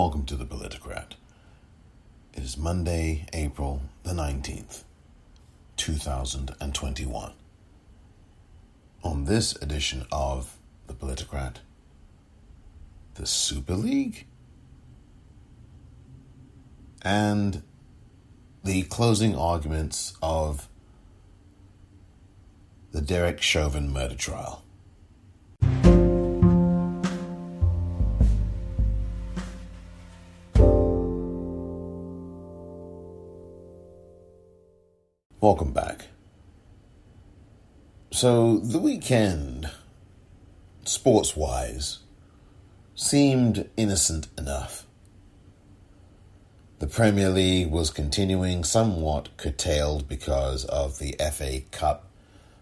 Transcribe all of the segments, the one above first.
welcome to the Politicrat. It is Monday, April the 19th, 2021. On this edition of the Politicrat, the Super League and the closing arguments of the Derek Chauvin murder trial. Welcome back. So the weekend, sports-wise, seemed innocent enough. The Premier League was continuing, somewhat curtailed because of the FA Cup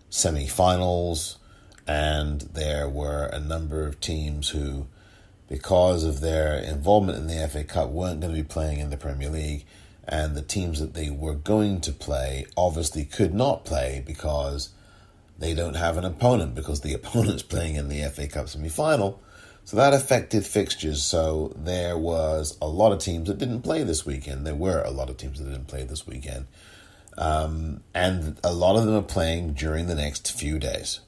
semi-finals, and there were a number of teams who, because of their involvement in the FA Cup, weren't going to be playing in the Premier League. And the teams that they were going to play obviously could not play because they don't have an opponent, because the opponent's playing in the FA Cup semi-final. So that affected fixtures. So there was a lot of teams that didn't play this weekend. There were a lot of teams that didn't play this weekend. And a lot of them are playing during the next few days.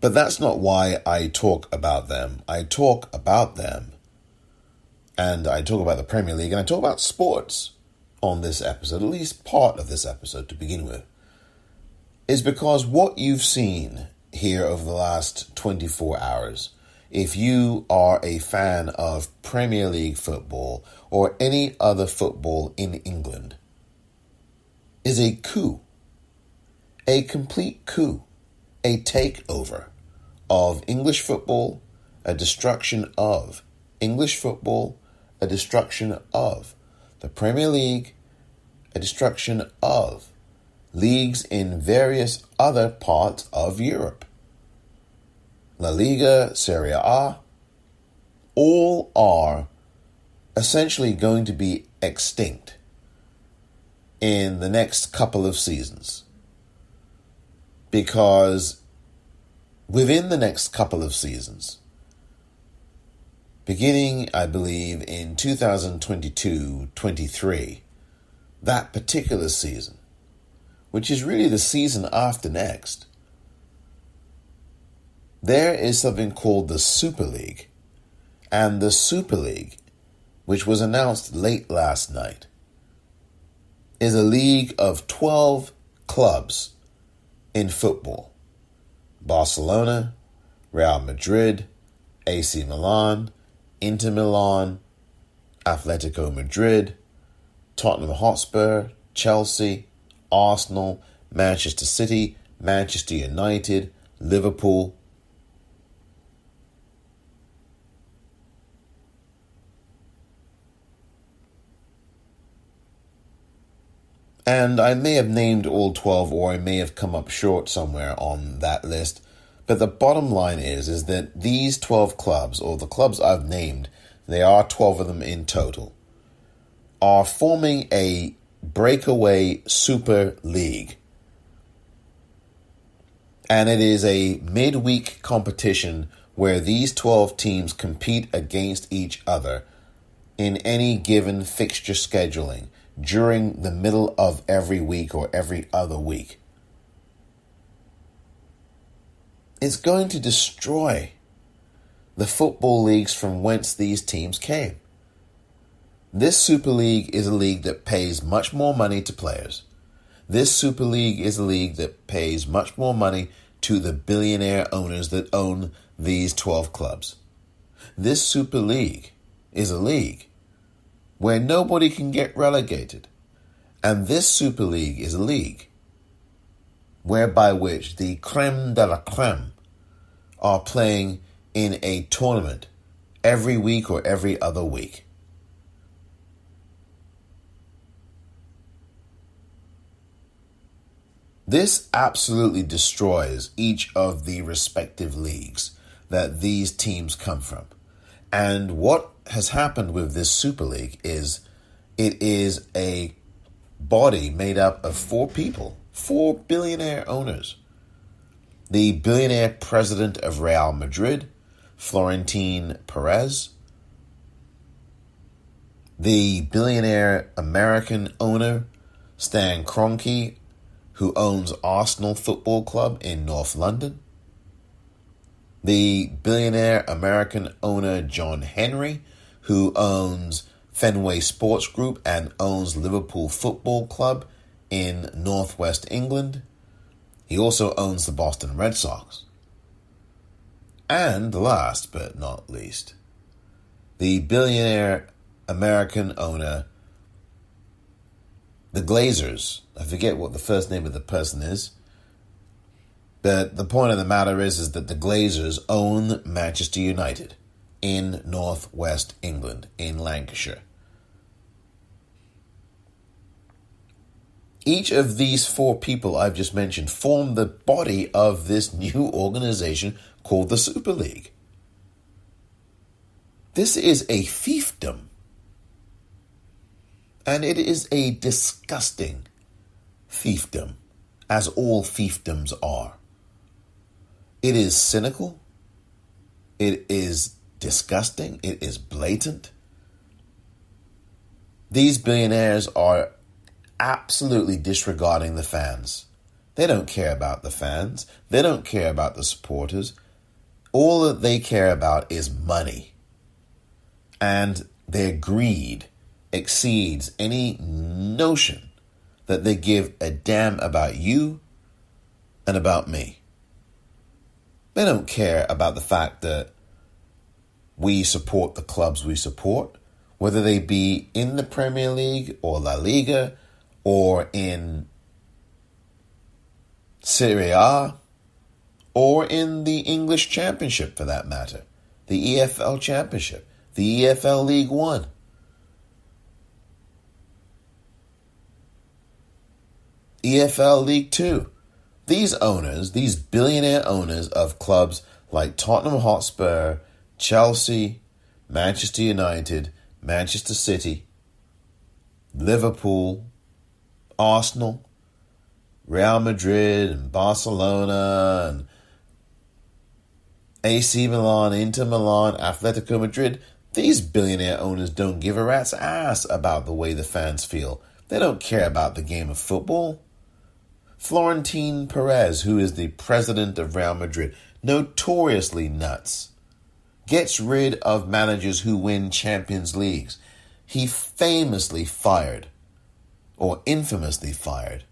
But that's not why I talk about them. I talk about them. And I talk about the Premier League, and I talk about sports on this episode, at least part of this episode to begin with, is because what you've seen here over the last 24 hours, if you are a fan of Premier League football or any other football in England, is a coup, a complete coup, a takeover of English football, a destruction of English football, a destruction of the Premier League, a destruction of leagues in various other parts of Europe. La Liga, Serie A, all are essentially going to be extinct in the next couple of seasons. Because within the next couple of seasons, beginning, I believe, in 2022-23, that particular season, which is really the season after next, there is something called the Super League. And the Super League, which was announced late last night, is a league of 12 clubs in football. Barcelona, Real Madrid, AC Milan, Inter Milan, Atletico Madrid, Tottenham Hotspur, Chelsea, Arsenal, Manchester City, Manchester United, Liverpool. And I may have named all 12, or I may have come up short somewhere on that list. But the bottom line is that these 12 clubs, or the clubs I've named, there are 12 of them in total, are forming a breakaway Super League. And it is a midweek competition where these 12 teams compete against each other in any given fixture scheduling during the middle of every week or every other week. It's going to destroy the football leagues from whence these teams came. This Super League is a league that pays much more money to players. This Super League is a league that pays much more money to the billionaire owners that own these 12 clubs. This Super League is a league where nobody can get relegated. And this Super League is a league whereby which the creme de la creme are playing in a tournament every week or every other week. This absolutely destroys each of the respective leagues that these teams come from. And what has happened with this Super League is it is a body made up of 4 people, 4 billionaire owners. The billionaire president of Real Madrid, Florentine Perez, the billionaire American owner, Stan Kroenke, who owns Arsenal Football Club in North London, the billionaire American owner John Henry, who owns Fenway Sports Group and owns Liverpool Football Club in northwest England. He also owns the Boston Red Sox. And last but not least, the billionaire American owner, the Glazers. I forget what the first name of the person is, but the point of the matter is that the Glazers own Manchester United in northwest England, in Lancashire. Each of these four people I've just mentioned form the body of this new organization called the Super League. This is a fiefdom. And it is a disgusting fiefdom, as all fiefdoms are. It is cynical. It is disgusting. It is blatant. These billionaires are absolutely disregarding the fans. They don't care about the fans. They don't care about the supporters. All that they care about is money. And their greed exceeds any notion that they give a damn about you and about me. They don't care about the fact that we support the clubs we support, whether they be in the Premier League or La Liga or in Serie A or in the English Championship for that matter, the EFL Championship, the EFL League One. EFL League Two. These owners, these billionaire owners of clubs like Tottenham Hotspur, Chelsea, Manchester United, Manchester City, Liverpool, Arsenal, Real Madrid, and Barcelona, and AC Milan, Inter Milan, Atletico Madrid, these billionaire owners don't give a rat's ass about the way the fans feel. They don't care about the game of football. Florentine Perez, who is the president of Real Madrid, notoriously nuts, gets rid of managers who win Champions Leagues. He famously fired, or infamously fired,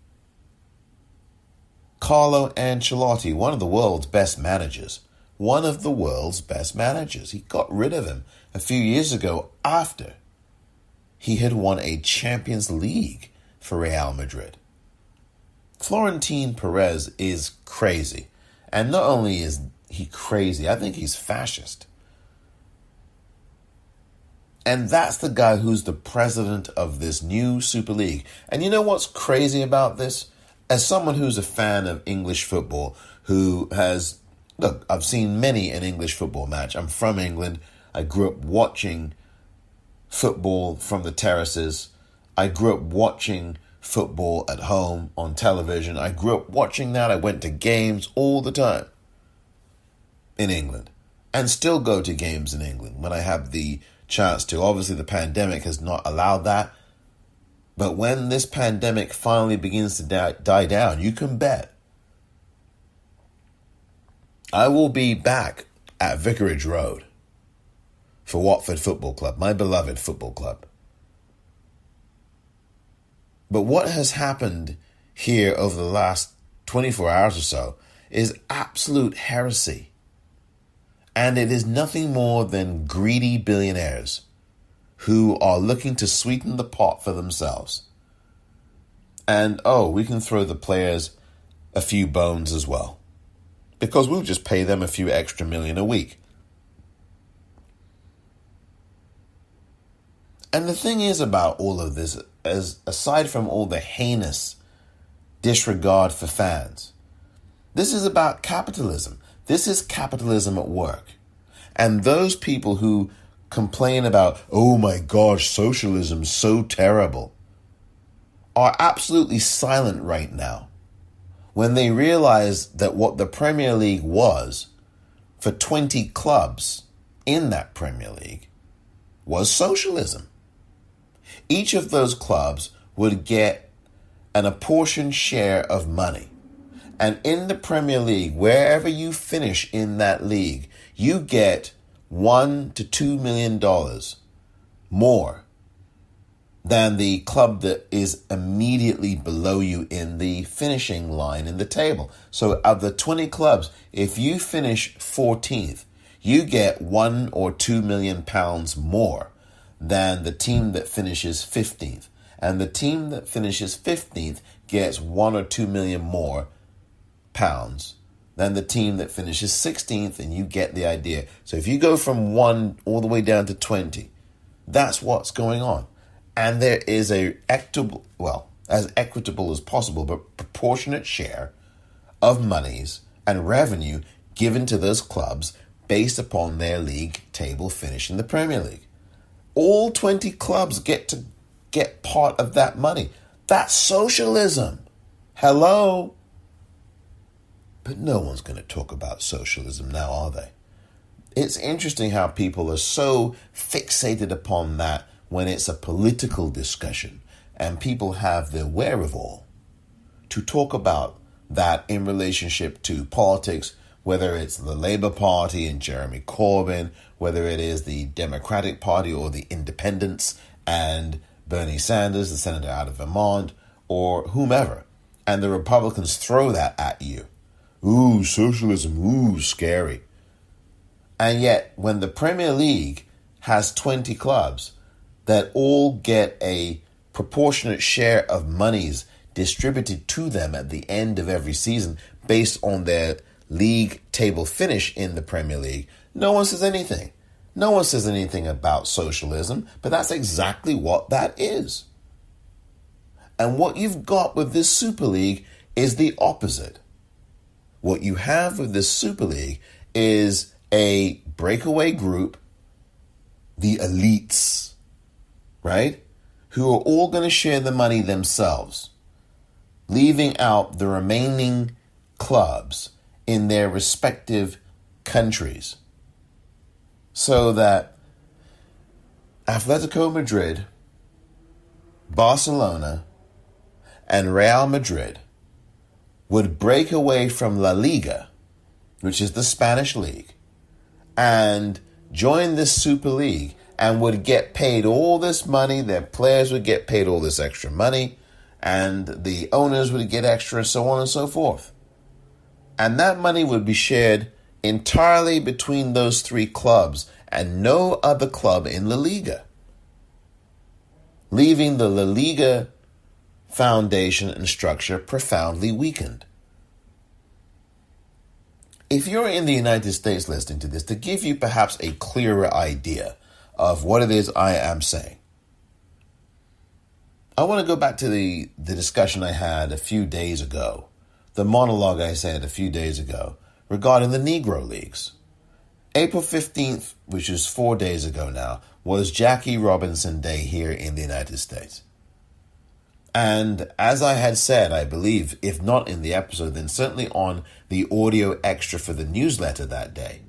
Carlo Ancelotti, one of the world's best managers. One of the world's best managers. He got rid of him a few years ago after he had won a Champions League for Real Madrid. Florentine Perez is crazy. And not only is he crazy, I think he's fascist. And that's the guy who's the president of this new Super League. And you know what's crazy about this? As someone who's a fan of English football, who has... Look, I've seen many an English football match. I'm from England. I grew up watching football from the terraces. I grew up watching football at home on television. I grew up watching that. I went to games all the time in England and still go to games in England when I have the chance to. Obviously, the pandemic has not allowed that. But when this pandemic finally begins to die down, you can bet I will be back at Vicarage Road for Watford Football Club, my beloved football club. But what has happened here over the last 24 hours or so is absolute heresy. And it is nothing more than greedy billionaires who are looking to sweeten the pot for themselves. And, we can throw the players a few bones as well, because we'll just pay them a few extra million a week. And the thing is about all of this, as aside from all the heinous disregard for fans, this is about capitalism. This is capitalism at work. And those people who complain about, oh my gosh, socialism's so terrible, are absolutely silent right now when they realize that what the Premier League was for 20 clubs in that Premier League was socialism. Each of those clubs would get an apportioned share of money. And in the Premier League, wherever you finish in that league, you get $1 to $2 million more than the club that is immediately below you in the finishing line in the table. So of the 20 clubs, if you finish 14th, you get £1 or £2 million more than the team that finishes 15th. And the team that finishes 15th gets £1 or £2 million more pounds than the team that finishes 16th, and you get the idea. So if you go from 1 all the way down to 20, that's what's going on. And there is as equitable as possible, but proportionate share of monies and revenue given to those clubs based upon their league table finish in the Premier League. All 20 clubs get to get part of that money. That's socialism. Hello? But no one's going to talk about socialism now, are they? It's interesting how people are so fixated upon that when it's a political discussion, and people have the wherewithal to talk about that in relationship to politics, whether it's the Labour Party and Jeremy Corbyn, whether it is the Democratic Party or the Independents and Bernie Sanders, the senator out of Vermont, or whomever. And the Republicans throw that at you. Ooh, socialism, ooh, scary. And yet, when the Premier League has 20 clubs that all get a proportionate share of monies distributed to them at the end of every season based on their league table finish in the Premier League, no one says anything. No one says anything about socialism, but that's exactly what that is. And what you've got with this Super League is the opposite. What you have with this Super League is a breakaway group, the elites, right? Who are all going to share the money themselves, leaving out the remaining clubs in their respective countries. So that Atletico Madrid, Barcelona, and Real Madrid would break away from La Liga, which is the Spanish league, and join this Super League and would get paid all this money. Their players would get paid all this extra money, and the owners would get extra, so on and so forth. And that money would be shared entirely between those three clubs and no other club in La Liga, leaving the La Liga foundation and structure profoundly weakened. If you're in the United States listening to this, to give you perhaps a clearer idea of what it is I am saying, I want to go back to the discussion I had a few days ago, the monologue I said a few days ago regarding the Negro Leagues. April 15th, which is 4 days ago now, was Jackie Robinson Day here in the United States. And as I had said, I believe, if not in the episode, then certainly on the audio extra for the newsletter that day,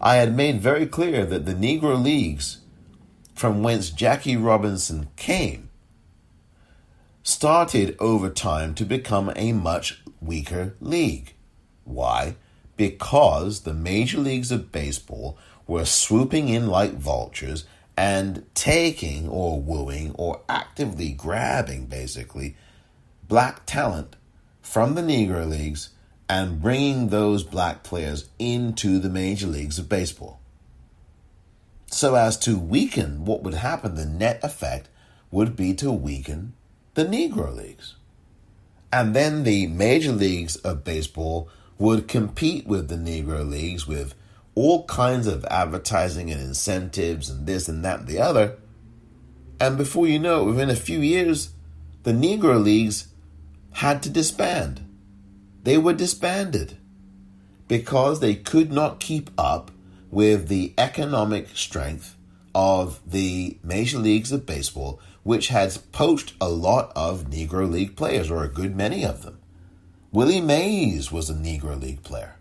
I had made very clear that the Negro Leagues, from whence Jackie Robinson came, started over time to become a much weaker league. Why? Because the major leagues of baseball were swooping in like vultures and taking or wooing or actively grabbing, basically, black talent from the Negro Leagues and bringing those black players into the major leagues of baseball. So as to weaken, what would happen, the net effect would be to weaken the Negro Leagues. And then the major leagues of baseball would compete with the Negro Leagues with all kinds of advertising and incentives and this and that and the other. And before you know it, within a few years, the Negro Leagues had to disband. They were disbanded because they could not keep up with the economic strength of the major leagues of baseball, which had poached a lot of Negro League players, or a good many of them. Willie Mays was a Negro League player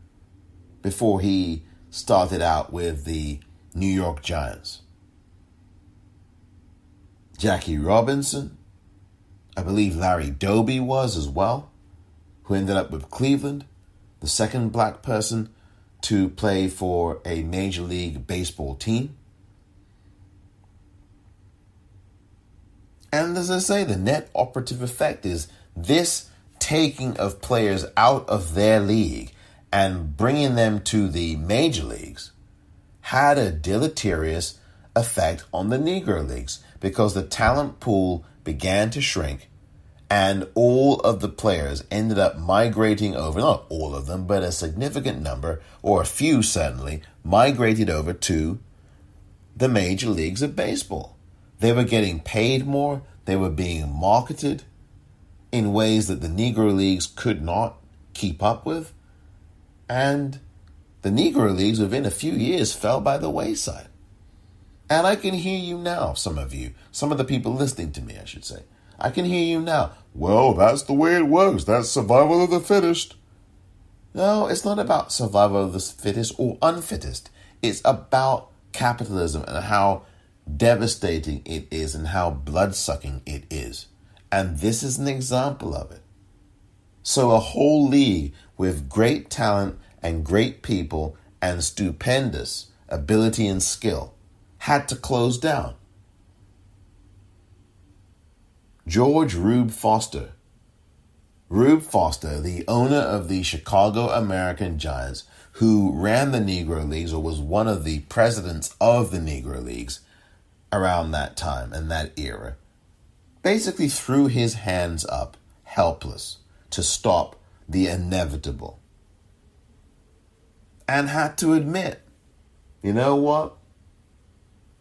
before he started out with the New York Giants. Jackie Robinson. I believe Larry Doby was as well, who ended up with Cleveland, the second black person to play for a Major League Baseball team. And as I say, the net operative effect is this taking of players out of their league and bringing them to the major leagues had a deleterious effect on the Negro Leagues because the talent pool began to shrink and all of the players ended up migrating over, not all of them, but a significant number, or a few certainly, migrated over to the major leagues of baseball. They were getting paid more, they were being marketed in ways that the Negro Leagues could not keep up with, and the Negro Leagues within a few years fell by the wayside. And I can hear you now, some of you, some of the people listening to me, I should say. I can hear you now. Well, that's the way it works. That's survival of the fittest. No, it's not about survival of the fittest or unfittest. It's about capitalism and how devastating it is and how blood-sucking it is. And this is an example of it. So a whole league with great talent and great people and stupendous ability and skill had to close down. George Rube Foster. Rube Foster, the owner of the Chicago American Giants, who ran the Negro Leagues or was one of the presidents of the Negro Leagues around that time and that era, basically threw his hands up, helpless, to stop the inevitable. And had to admit, you know what?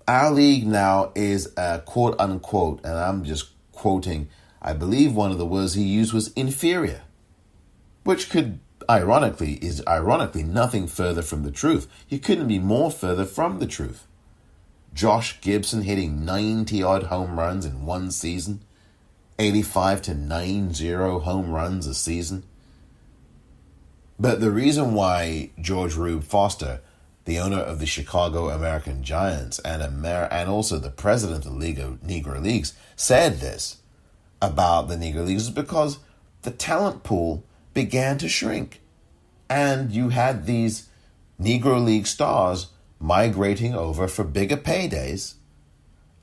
Our league now is a quote unquote, and I'm just quoting, I believe one of the words he used was inferior, which is ironically nothing further from the truth. You couldn't be more further from the truth. Josh Gibson hitting 90-odd home runs in one season, 85 to 90 home runs a season. But the reason why George Rube Foster, the owner of the Chicago American Giants and also the president of the League of Negro Leagues, said this about the Negro Leagues is because the talent pool began to shrink. And you had these Negro League stars migrating over for bigger paydays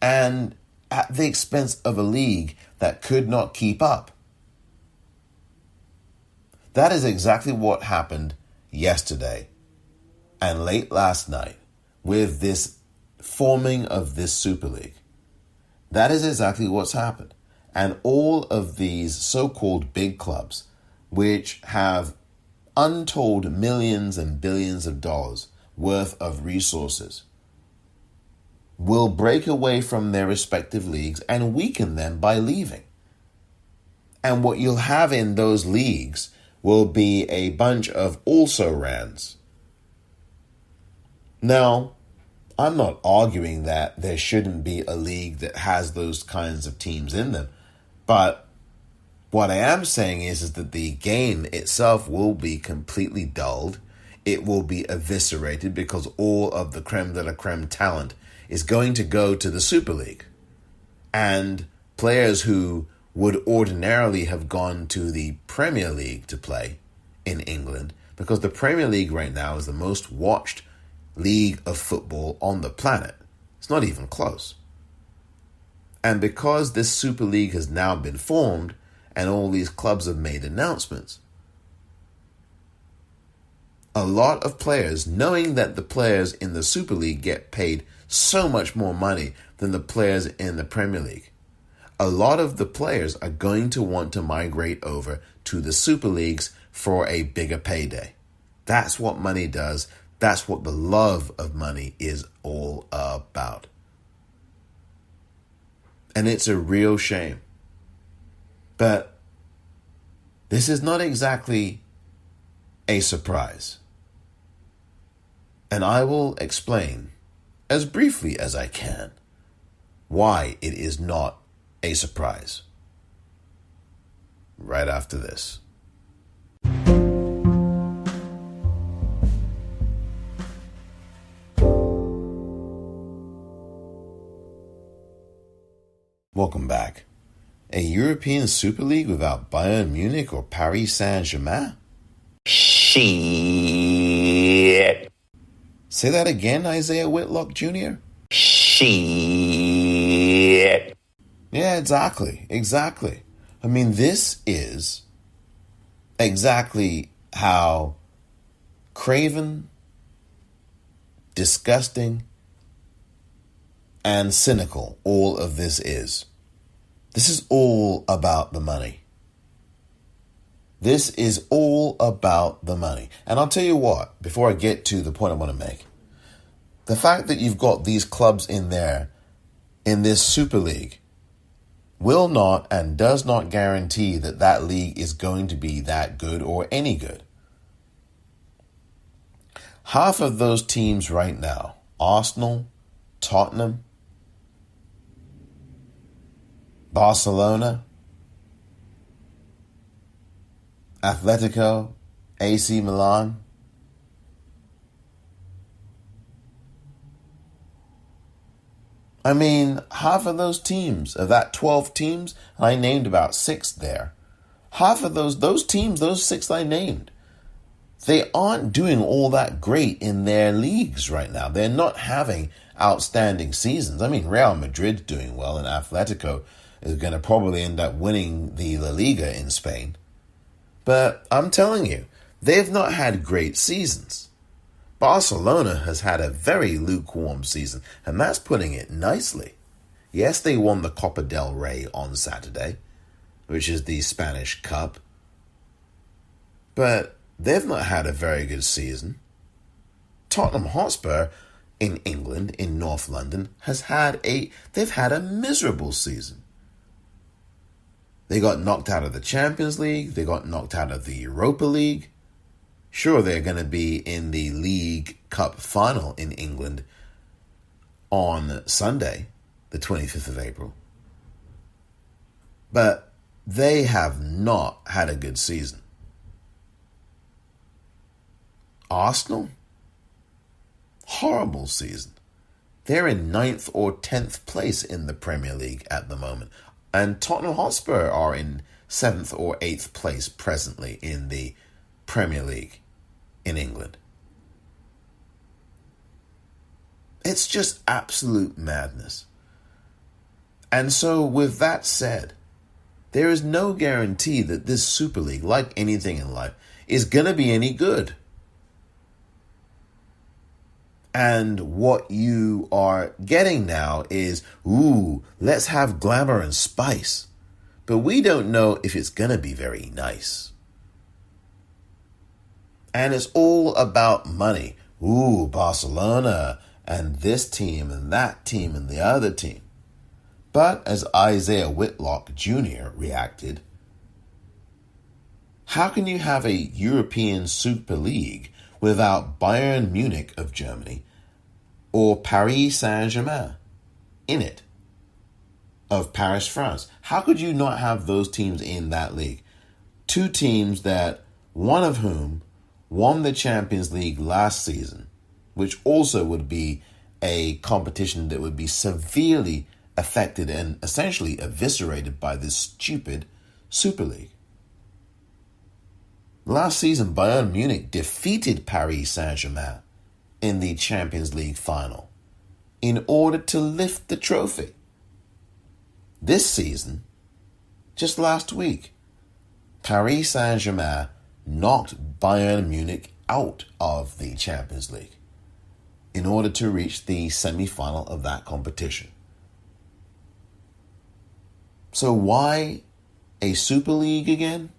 and at the expense of a league that could not keep up. That is exactly what happened yesterday and late last night with this forming of this Super League. That is exactly what's happened. And all of these so-called big clubs, which have untold millions and billions of dollars worth of resources, will break away from their respective leagues and weaken them by leaving. And what you'll have in those leagues will be a bunch of also-rans. Now, I'm not arguing that there shouldn't be a league that has those kinds of teams in them, but what I am saying is that the game itself will be completely dulled. It will be eviscerated because all of the creme de la creme talent is going to go to the Super League. And players who would ordinarily have gone to the Premier League to play in England, because the Premier League right now is the most watched league of football on the planet. It's not even close. And because this Super League has now been formed and all these clubs have made announcements, a lot of players, knowing that the players in the Super League get paid so much more money than the players in the Premier League, a lot of the players are going to want to migrate over to the Super Leagues for a bigger payday. That's what money does. That's what the love of money is all about. And it's a real shame. But this is not exactly a surprise. And I will explain, as briefly as I can, why it is not a surprise. Right after this. Welcome back. A European Super League without Bayern Munich or Paris Saint-Germain? Shit. Say that again, Isaiah Whitlock Jr.? Shit. Yeah, exactly. I mean, this is exactly how craven, disgusting, and cynical all of this is. This is all about the money. This is all about the money. And I'll tell you what, before I get to the point I want to make, the fact that you've got these clubs in there, in this Super League, will not and does not guarantee that that league is going to be that good or any good. Half of those teams right now, Arsenal, Tottenham, Barcelona, Atletico, AC Milan, I mean, half of those teams, of that 12 teams, I named about 6 there. Half of those teams, those 6 I named, they aren't doing all that great in their leagues right now. They're not having outstanding seasons. I mean, Real Madrid's doing well, and Atletico is going to probably end up winning the La Liga in Spain. But I'm telling you, they've not had great seasons. Barcelona has had a very lukewarm season, and that's putting it nicely. Yes, they won the Copa del Rey on Saturday, which is the Spanish Cup. But they've not had a very good season. Tottenham Hotspur in England, in North London, they've had a miserable season. They got knocked out of the Champions League. They got knocked out of the Europa League. Sure, they're going to be in the League Cup final in England on Sunday, the 25th of April. But they have not had a good season. Arsenal? Horrible season. They're in 9th or 10th place in the Premier League at the moment. And Tottenham Hotspur are in 7th or 8th place presently in the Premier League in England. It's just absolute madness. And so with that said, there is no guarantee that this Super League, like anything in life, is going to be any good. And what you are getting now is, let's have glamour and spice. But we don't know if it's going to be very nice. And it's all about money. Barcelona and this team and that team and the other team. But as Isaiah Whitlock Jr. reacted, how can you have a European Super League without Bayern Munich of Germany or Paris Saint-Germain in it of Paris, France? How could you not have those teams in that league? 2 teams that, one of whom won the Champions League last season, which also would be a competition that would be severely affected and essentially eviscerated by this stupid Super League. Last season, Bayern Munich defeated Paris Saint-Germain in the Champions League final in order to lift the trophy. This season, just last week, Paris Saint-Germain knocked Bayern Munich out of the Champions League in order to reach the semi-final of that competition. So why a Super League again?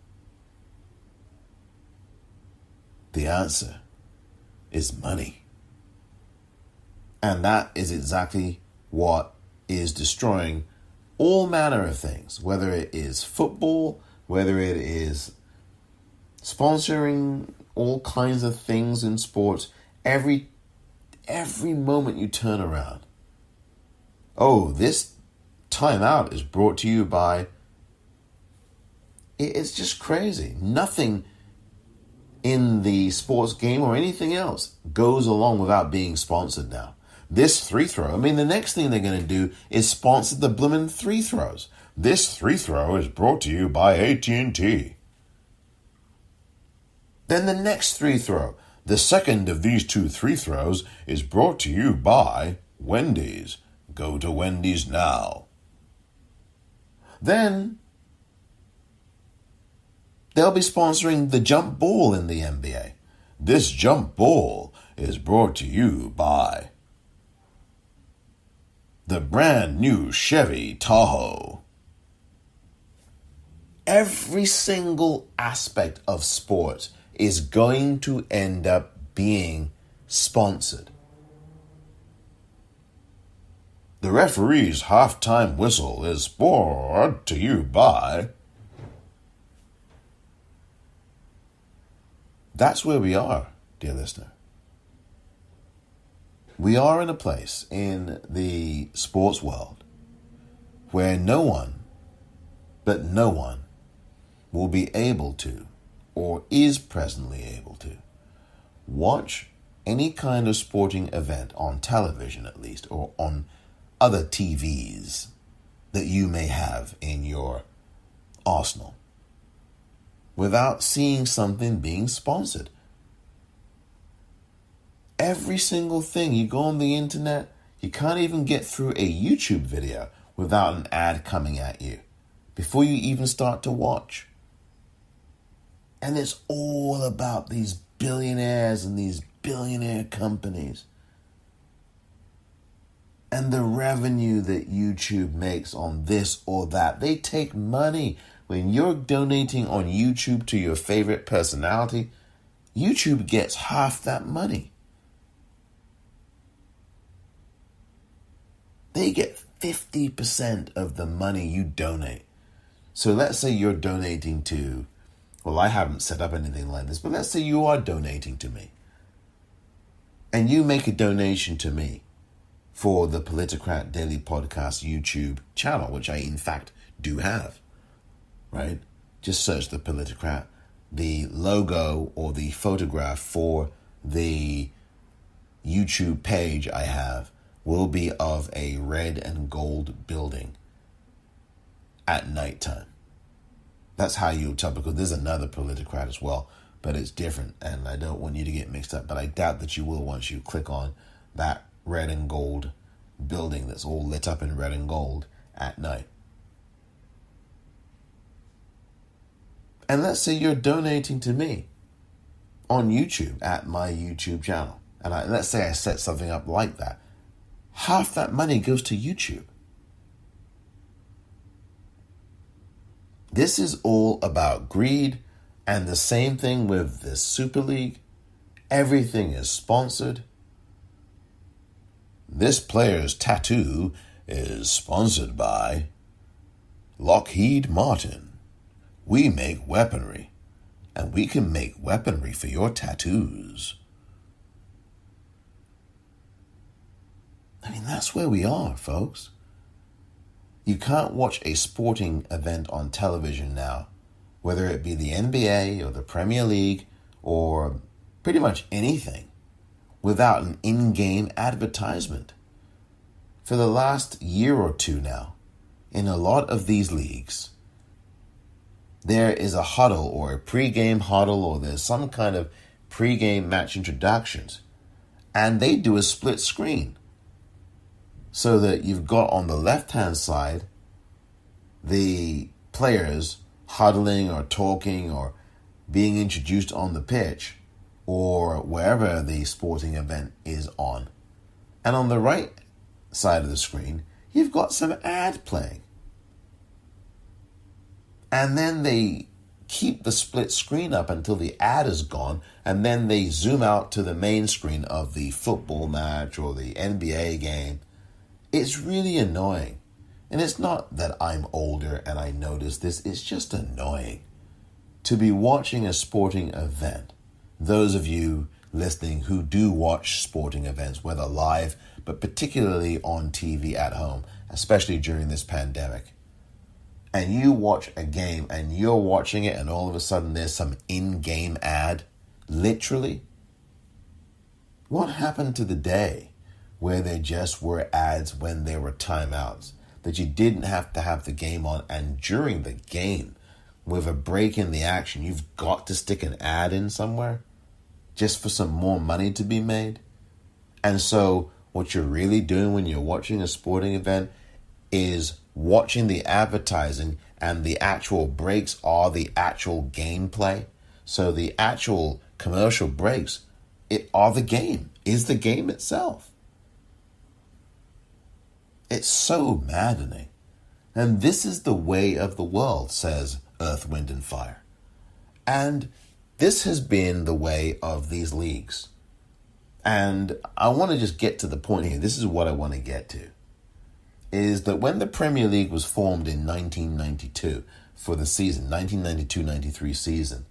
The answer is money. And that is exactly what is destroying all manner of things, whether it is football, whether it is sponsoring all kinds of things in sports. Every moment you turn around, this timeout is brought to you by... It's just crazy. Nothing in the sports game or anything else goes along without being sponsored now. This three throw, the next thing they're going to do is sponsor the bloomin' three throws. This three throw is brought to you by AT&T. Then the next three throw, the second of these two three throws is brought to you by Wendy's. Go to Wendy's now. Then they'll be sponsoring the jump ball in the NBA. This jump ball is brought to you by the brand new Chevy Tahoe. Every single aspect of sports is going to end up being sponsored. The referee's halftime whistle is brought to you by... That's where we are, dear listener. We are in a place in the sports world where no one will be able to, or is presently able to, watch any kind of sporting event on television at least, or on other TVs that you may have in your arsenal, without seeing something being sponsored. Every single thing, you go on the internet, you can't even get through a YouTube video without an ad coming at you before you even start to watch. And it's all about these billionaires and these billionaire companies and the revenue that YouTube makes on this or that. They take money. When you're donating on YouTube to your favorite personality, YouTube gets half that money. They get 50% of the money you donate. So let's say you're donating to, well, I haven't set up anything like this, but let's say you are donating to me. And you make a donation to me for the Politicrat Daily Podcast YouTube channel, which I in fact do have, right? Just search the Politicrat. The logo or the photograph for the YouTube page I have will be of a red and gold building at nighttime. That's how you'll tell, because there's another Politicrat as well, but it's different, and I don't want you to get mixed up, but I doubt that you will once you click on that red and gold building that's all lit up in red and gold at night. And let's say you're donating to me on YouTube at my YouTube channel, and let's say I set something up like that. Half that money goes to YouTube. This is all about greed, and the same thing with the Super League. Everything is sponsored. This player's tattoo is sponsored by Lockheed Martin. We make weaponry, and we can make weaponry for your tattoos. That's where we are, folks. You can't watch a sporting event on television now, whether it be the NBA or the Premier League or pretty much anything, without an in-game advertisement. For the last year or two now, in a lot of these leagues, there is a huddle or a pre-game huddle, or there's some kind of pre-game match introductions, and they do a split screen. So that you've got on the left-hand side the players huddling or talking or being introduced on the pitch or wherever the sporting event is on. And on the right side of the screen, you've got some ad playing. And then they keep the split screen up until the ad is gone, and then they zoom out to the main screen of the football match or the NBA game. It's really annoying. And it's not that I'm older and I notice this. It's just annoying to be watching a sporting event. Those of you listening who do watch sporting events, whether live, but particularly on TV at home, especially during this pandemic, and you watch a game and you're watching it and all of a sudden there's some in-game ad, literally, what happened to the day where there just were ads when there were timeouts, that you didn't have to have the game on, and during the game, with a break in the action, you've got to stick an ad in somewhere just for some more money to be made. And so what you're really doing when you're watching a sporting event is watching the advertising, and the actual breaks are the actual gameplay. So the actual commercial breaks are the game, is the game itself. It's so maddening. And this is the way of the world, says Earth, Wind and Fire. And this has been the way of these leagues. And I want to just get to the point here. This is what I want to get to. Is that when the Premier League was formed in 1992 for the season, 1992-93 season,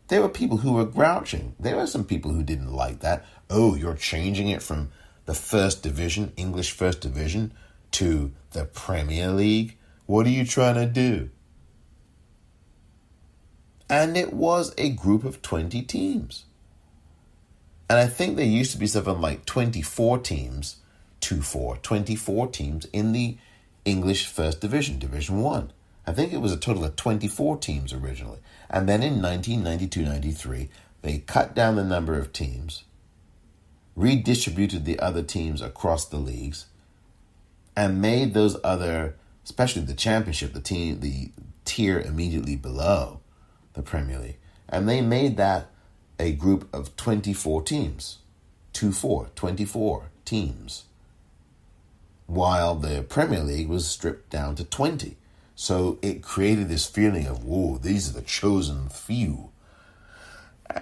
there were people who were grouching. There were some people who didn't like that. Oh, you're changing it from the First Division, English First Division, to the Premier League? What are you trying to do? And it was a group of 20 teams. And I think there used to be something like 24 teams, 24 teams in the English First Division, Division 1. I think it was a total of 24 teams originally. And then in 1992-93, they cut down the number of teams, redistributed the other teams across the leagues, and made those other, especially the championship, the tier immediately below the Premier League, and they made that a group of 24 teams, 24 teams, while the Premier League was stripped down to 20. So it created this feeling of, whoa, these are the chosen few.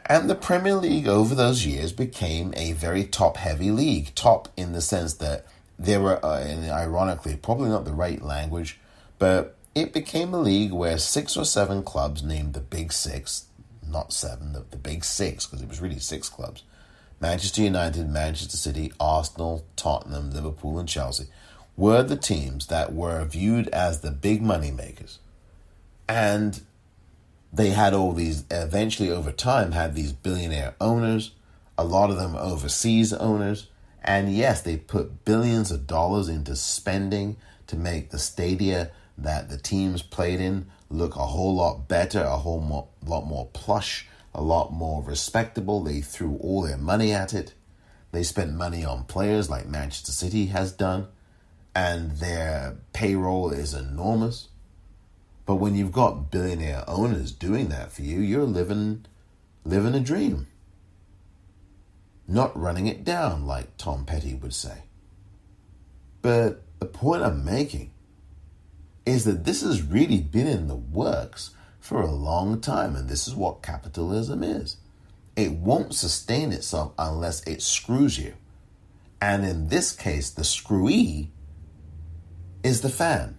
And the Premier League over those years became a very top-heavy league. Top in the sense that there were, and ironically, probably not the right language, but it became a league where 6 or 7 clubs named the Big Six, not 7, the Big Six, because it was really 6 clubs. Manchester United, Manchester City, Arsenal, Tottenham, Liverpool, and Chelsea were the teams that were viewed as the big money makers. And they had all these, eventually over time, had these billionaire owners, a lot of them overseas owners. And yes, they put billions of dollars into spending to make the stadia that the teams played in look a whole lot better, lot more plush, a lot more respectable. They threw all their money at it. They spent money on players like Manchester City has done, and their payroll is enormous. But when you've got billionaire owners doing that for you, you're living a dream. Not running it down, like Tom Petty would say. But the point I'm making is that this has really been in the works for a long time, and this is what capitalism is. It won't sustain itself unless it screws you. And in this case, the screwee is the fan.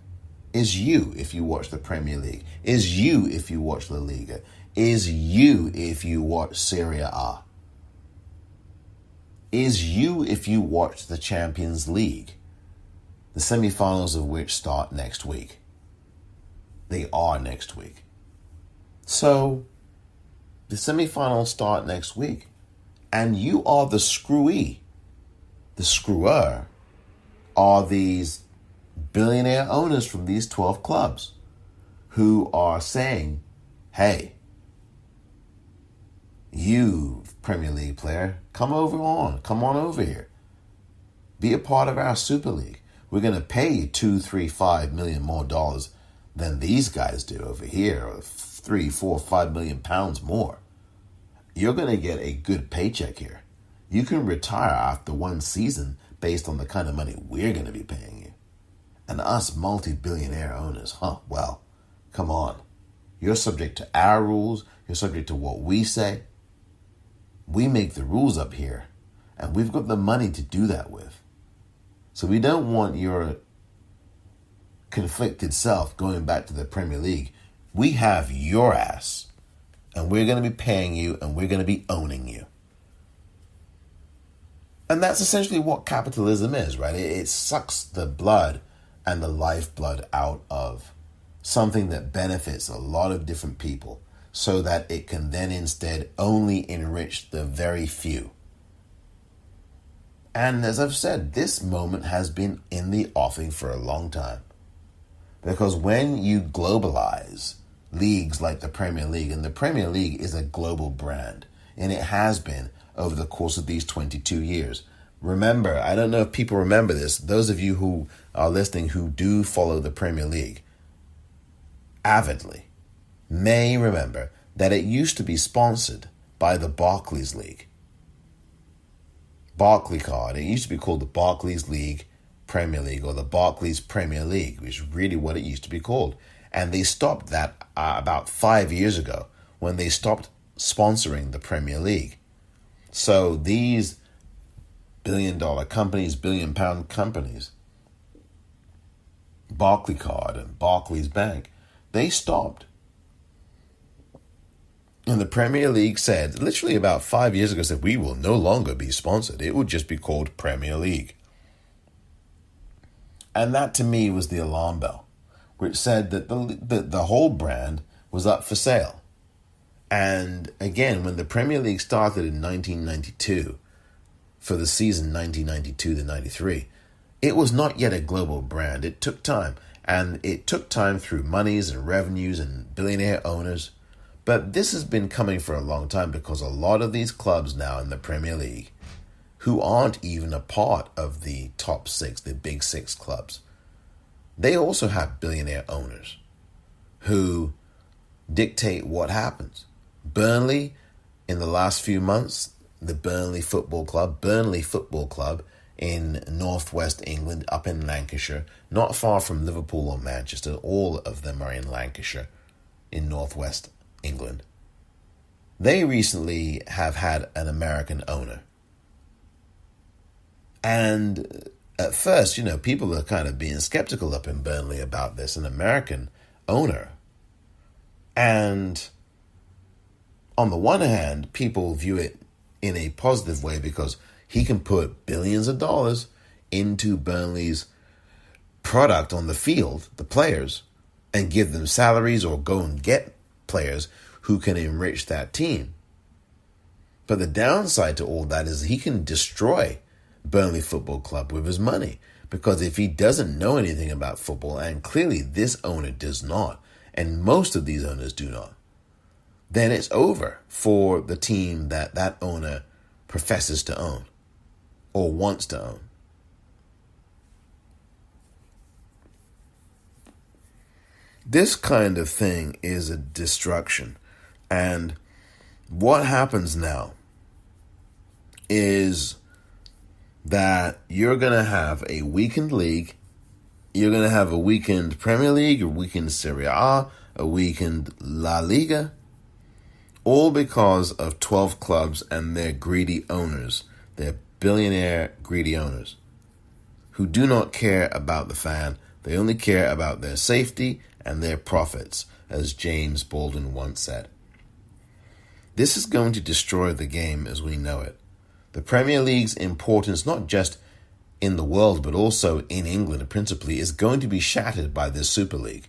Is you if you watch the Premier League. Is you if you watch La Liga. Is you if you watch Serie A. Is you if you watch the Champions League, the semifinals of which start next week. They are next week. So, the semifinals start next week, and you are the screwee. The screwer are these billionaire owners from these 12 clubs who are saying, hey, you Premier League player, come on over here. Be a part of our Super League. We're going to pay you $2, $3, $5 million more dollars than these guys do over here, or 3, 4, 5 million pounds more. You're going to get a good paycheck here. You can retire after one season based on the kind of money we're going to be paying you. And us multi-billionaire owners, well, come on. You're subject to our rules. You're subject to what we say. We make the rules up here, and we've got the money to do that with. So we don't want your conflicted self going back to the Premier League. We have your ass, and we're going to be paying you, and we're going to be owning you. And that's essentially what capitalism is, right? It sucks the blood and the lifeblood out of something that benefits a lot of different people, so that it can then instead only enrich the very few. And as I've said, this moment has been in the offing for a long time. Because when you globalize leagues like the Premier League, and the Premier League is a global brand, and it has been over the course of these 22 years. Remember, I don't know if people remember this, those of you who are listening who do follow the Premier League avidly may remember that it used to be sponsored by the Barclays League. Barclaycard. It used to be called the Barclays League Premier League, or the Barclays Premier League, which is really what it used to be called. And they stopped that about 5 years ago when they stopped sponsoring the Premier League. So these billion-dollar companies, billion-pound companies, Barclaycard and Barclays Bank, they stopped. And the Premier League said, literally about 5 years ago, said, we will no longer be sponsored. It would just be called Premier League. And that to me was the alarm bell, which said that the whole brand was up for sale. And again, when the Premier League started in 1992, for the season 1992 to 93, it was not yet a global brand. It took time. And it took time through monies and revenues and billionaire owners. But this has been coming for a long time, because a lot of these clubs now in the Premier League, who aren't even a part of the top six, the big six clubs, they also have billionaire owners who dictate what happens. Burnley, in the last few months, the Burnley Football Club in northwest England, up in Lancashire, not far from Liverpool or Manchester. All of them are in Lancashire, in northwest England. They recently have had an American owner. And at first, people are kind of being skeptical up in Burnley about this, an American owner. And on the one hand, people view it in a positive way because he can put billions of dollars into Burnley's product on the field, the players, and give them salaries or go and get players who can enrich that team. But the downside to all that is he can destroy Burnley Football Club with his money, because if he doesn't know anything about football, and clearly this owner does not, and most of these owners do not, then it's over for the team that owner professes to own or wants to own. This kind of thing is a destruction. And what happens now is that you're going to have a weakened league. You're going to have a weakened Premier League, a weakened Serie A, a weakened La Liga, all because of 12 clubs and their greedy owners, their billionaire greedy owners, who do not care about the fan. They only care about their safety and their profits, as James Baldwin once said. This is going to destroy the game as we know it. The Premier League's importance, not just in the world, but also in England principally, is going to be shattered by this Super League.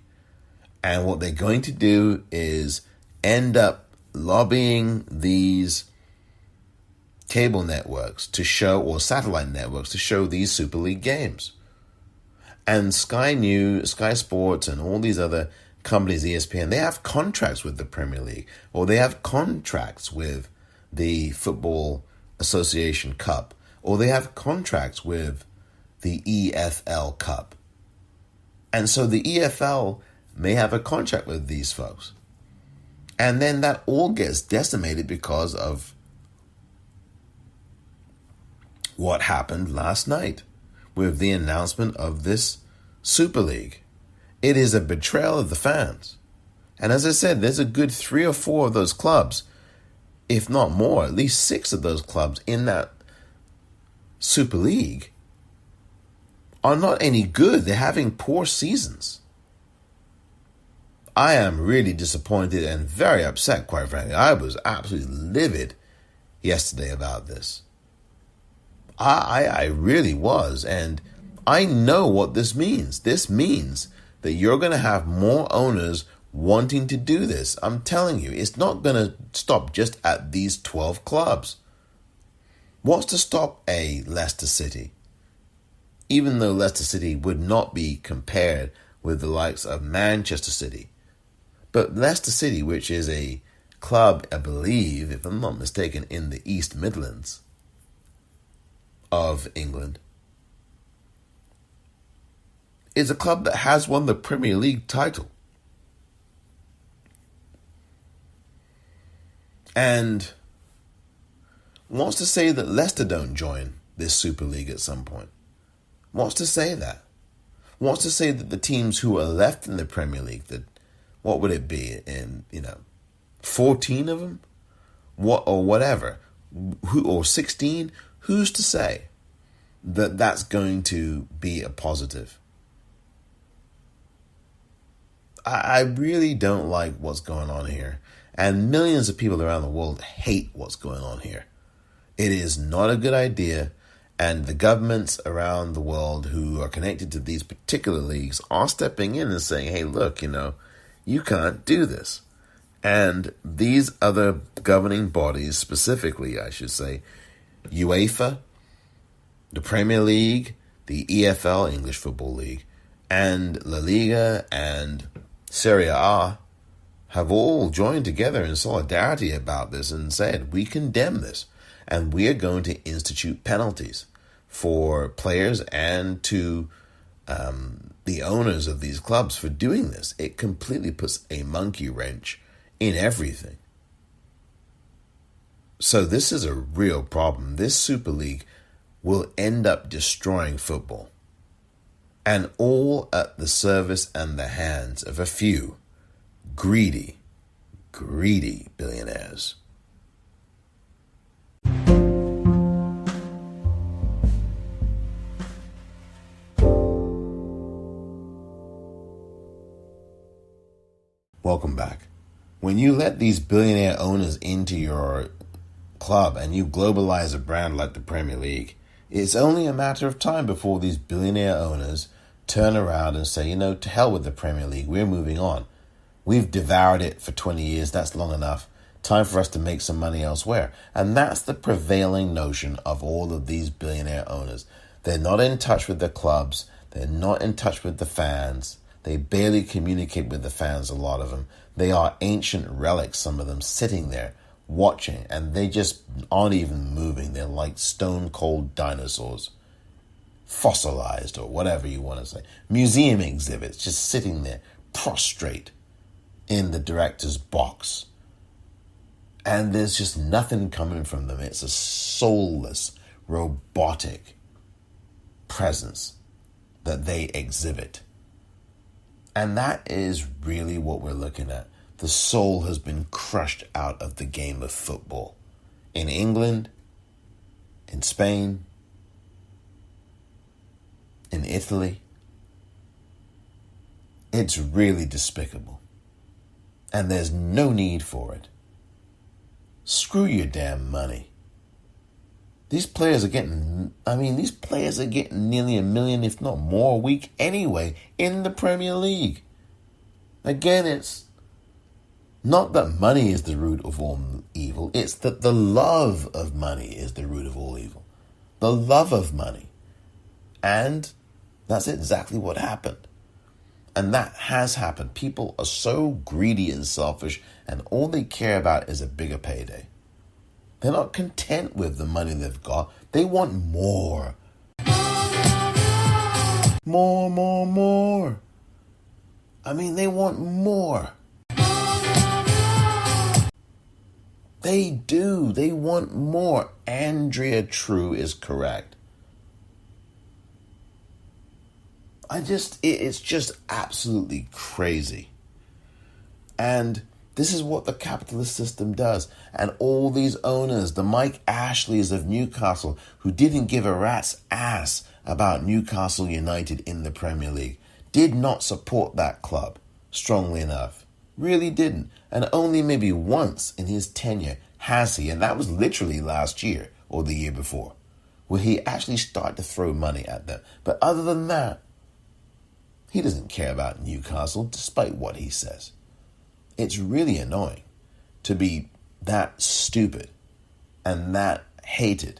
And what they're going to do is end up lobbying these cable networks to show, or satellite networks to show these Super League games. And Sky News, Sky Sports, and all these other companies, ESPN, they have contracts with the Premier League, or they have contracts with the Football Association Cup, or they have contracts with the EFL Cup. And so the EFL may have a contract with these folks. And then that all gets decimated because of what happened last night with the announcement of this Super League. It is a betrayal of the fans. And as I said, there's a good 3 or 4 of those clubs, if not more, at least 6 of those clubs in that Super League are not any good. They're having poor seasons. I am really disappointed and very upset, quite frankly. I was absolutely livid yesterday about this. I really was. And I know what this means. This means that you're going to have more owners wanting to do this. I'm telling you, it's not going to stop just at these 12 clubs. What's to stop a Leicester City? Even though Leicester City would not be compared with the likes of Manchester City. But Leicester City, which is a club, I believe, if I'm not mistaken, in the East Midlands of England, is a club that has won the Premier League title. And wants to say that Leicester don't join this Super League at some point. Wants to say that. Wants to say that the teams who are left in the Premier League, that what would it be in 14 of them, or whatever, or 16? Who's to say that that's going to be a positive? I really don't like what's going on here, and millions of people around the world hate what's going on here. It is not a good idea. And the governments around the world who are connected to these particular leagues are stepping in and saying, hey, look, you can't do this. And these other governing bodies, specifically, I should say, UEFA, the Premier League, the EFL, English Football League, and La Liga and Serie A, have all joined together in solidarity about this and said, we condemn this. And we are going to institute penalties for players and to the owners of these clubs for doing this. It completely puts a monkey wrench in everything. So this is a real problem. This Super League will end up destroying football. And all at the service and the hands of a few greedy billionaires. Welcome back. When you let these billionaire owners into your club and you globalize a brand like the Premier League, it's only a matter of time before these billionaire owners turn around and say, to hell with the Premier League, we're moving on. We've devoured it for 20 years, that's long enough. Time for us to make some money elsewhere. And that's the prevailing notion of all of these billionaire owners. They're not in touch with the clubs, they're not in touch with the fans. They barely communicate with the fans, a lot of them. They are ancient relics, some of them, sitting there watching, and they just aren't even moving. They're like stone-cold dinosaurs, fossilized or whatever you want to say. Museum exhibits, just sitting there, prostrate in the director's box. And there's just nothing coming from them. It's a soulless, robotic presence that they exhibit. And that is really what we're looking at. The soul has been crushed out of the game of football. In England, in Spain, in Italy. It's really despicable. And there's no need for it. Screw your damn money. These players are getting nearly $1 million, if not more, a week anyway in the Premier League. Again, it's not that money is the root of all evil. It's that the love of money is the root of all evil. The love of money. And that's exactly what happened. And that has happened. People are so greedy and selfish, and all they care about is a bigger payday. They're not content with the money they've got. They want more. More. They want more. They do. They want more. Andrea True is correct. It's just absolutely crazy. And this is what the capitalist system does. And all these owners, the Mike Ashleys of Newcastle, who didn't give a rat's ass about Newcastle United in the Premier League, did not support that club strongly enough. Really didn't. And only maybe once in his tenure has he, and that was literally last year or the year before, where he actually started to throw money at them. But other than that, he doesn't care about Newcastle, despite what he says. It's really annoying to be that stupid and that hated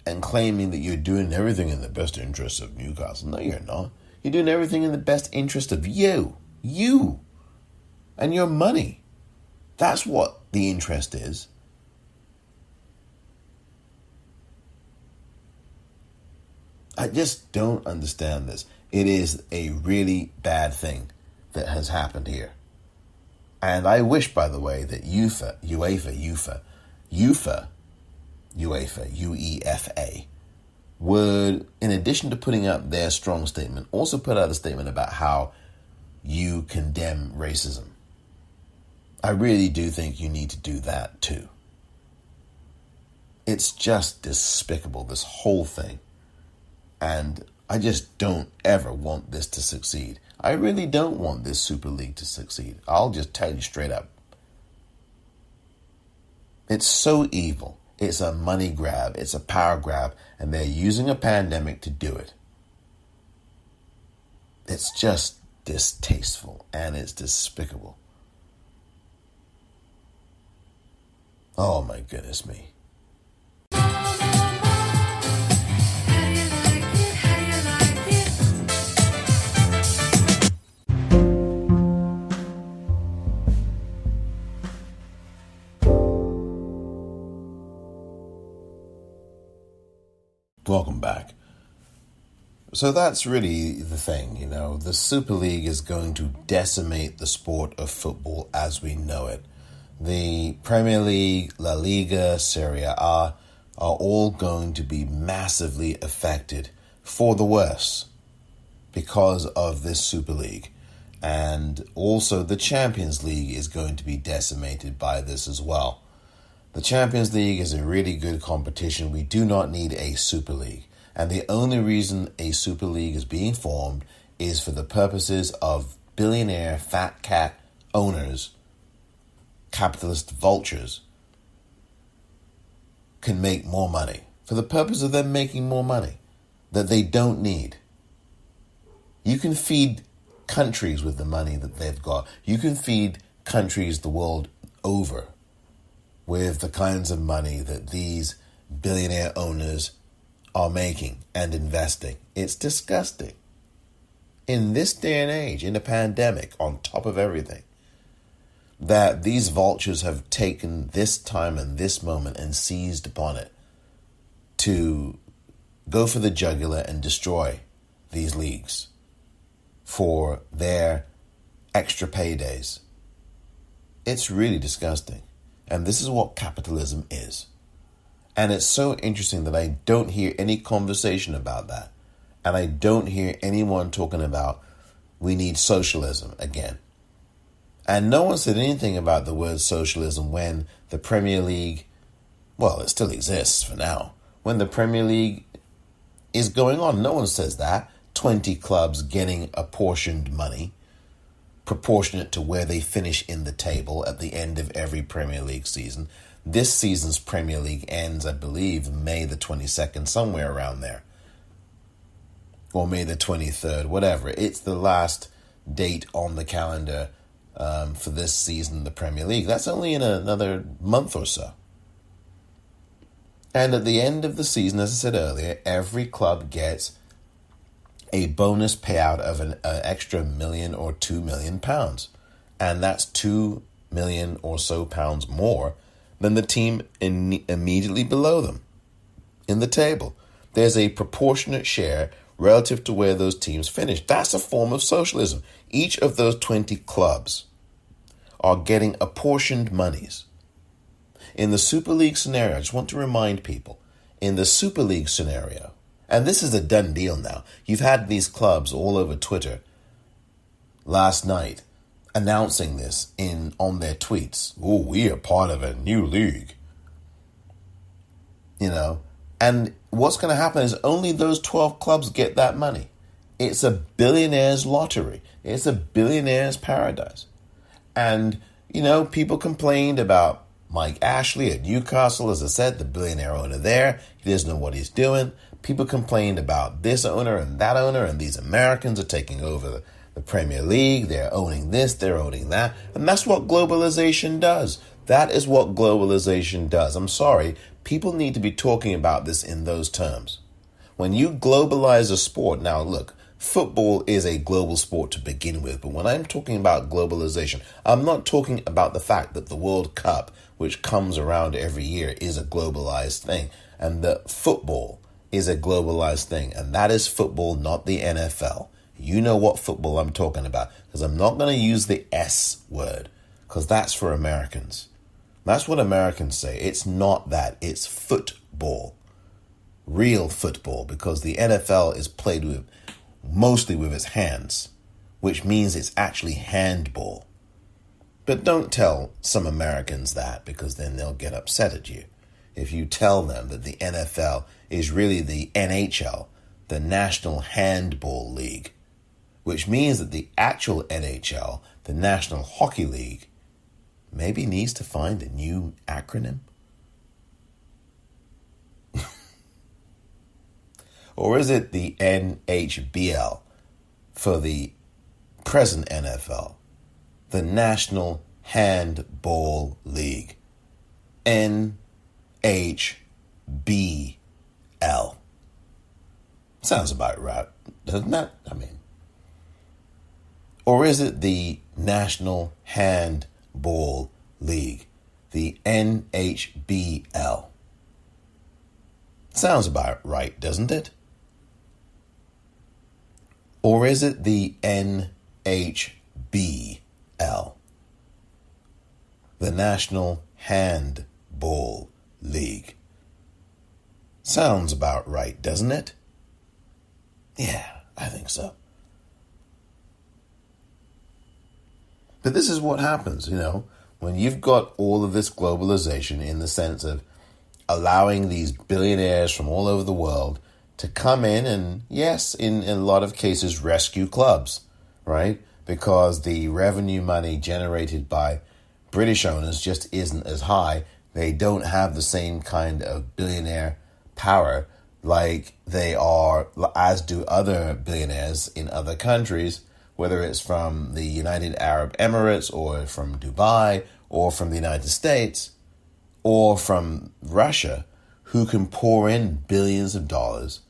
and claiming that you're doing everything in the best interest of Newcastle. No, you're not. You're doing everything in the best interest of you, and your money. That's what the interest is. I just don't understand this. It is a really bad thing that has happened here. And I wish, by the way, that UEFA, UEFA, would, in addition to putting out their strong statement, also put out a statement about how you condemn racism. I really do think you need to do that too. It's just despicable, this whole thing. And I just don't ever want this to succeed. I really don't want this Super League to succeed. I'll just tell you straight up. It's so evil. It's a money grab. It's a power grab. And they're using a pandemic to do it. It's just distasteful and it's despicable. Oh my goodness me. Welcome back. So that's really the thing, you know. The Super League is going to decimate the sport of football as we know it. The Premier League, La Liga, Serie A are all going to be massively affected for the worse because of this Super League. And also the Champions League is going to be decimated by this as well. The Champions League is a really good competition. We do not need a Super League. And the only reason a Super League is being formed is for the purposes of billionaire fat cat owners, capitalist vultures, can make more money. For the purpose of them making more money that they don't need. You can feed countries with the money that they've got. You can feed countries the world over with the kinds of money that these billionaire owners are making and investing. It's disgusting. In this day and age, in a pandemic, on top of everything, that these vultures have taken this time and this moment and seized upon it to go for the jugular and destroy these leagues for their extra paydays. It's really disgusting. And this is what capitalism is. And it's so interesting that I don't hear any conversation about that. And I don't hear anyone talking about we need socialism again. And no one said anything about the word socialism when the Premier League, well, it still exists for now. When the Premier League is going on, no one says that. 20 clubs getting apportioned money, proportionate to where they finish in the table at the end of every Premier League season. This season's Premier League ends, I believe, May the 22nd, somewhere around there. Or May the 23rd, whatever. It's the last date on the calendar for this season of the Premier League. That's only in another month or so. And at the end of the season, as I said earlier, every club gets a bonus payout of an extra £1 million or £2 million. And that's £2 million or so pounds more than the team immediately below them in the table. There's a proportionate share relative to where those teams finish. That's a form of socialism. Each of those 20 clubs are getting apportioned monies. In the Super League scenario, I just want to remind people, in the Super League scenario, and this is a done deal now. You've had these clubs all over Twitter last night announcing this on their tweets. Oh, we are part of a new league. You know, and what's going to happen is only those 12 clubs get that money. It's a billionaire's lottery. It's a billionaire's paradise. And, you know, people complained about Mike Ashley at Newcastle, as I said, the billionaire owner there. He doesn't know what he's doing. People complained about this owner and that owner, and these Americans are taking over the Premier League. They're owning this, they're owning that. And that's what globalization does. That is what globalization does. I'm sorry, People need to be talking about this in those terms. When you globalize a sport, now look, football is a global sport to begin with, but when I'm talking about globalization, I'm not talking about the fact that the World Cup, which comes around every year, is a globalized thing, and that football is a globalized thing, and that is football, not the NFL. You know what football I'm talking about, because I'm not going to use the S word, because that's for Americans. That's what Americans say. It's not that. It's football. Real football, because the NFL is played with mostly with its hands, which means it's actually handball. But don't tell some Americans that, because then they'll get upset at you. If you tell them that the NFL is really the NHL, the National Handball League, which means that the actual NHL, the National Hockey League, maybe needs to find a new acronym? Or is it the NHBL for the present NFL, the National Handball League, NHBL? Sounds about right, doesn't that? Or is it the National Handball League, the NHBL? Sounds about right, doesn't it? Or is it the NHBL, the National Handball League? Sounds about right, doesn't it? Yeah, I think so. But this is what happens, when you've got all of this globalization in the sense of allowing these billionaires from all over the world to come in and, yes, in a lot of cases, rescue clubs, right? Because the revenue money generated by British owners just isn't as high. They don't have the same kind of billionaire power like they are, as do other billionaires in other countries, whether it's from the United Arab Emirates or from Dubai or from the United States or from Russia, who can pour in billions of dollars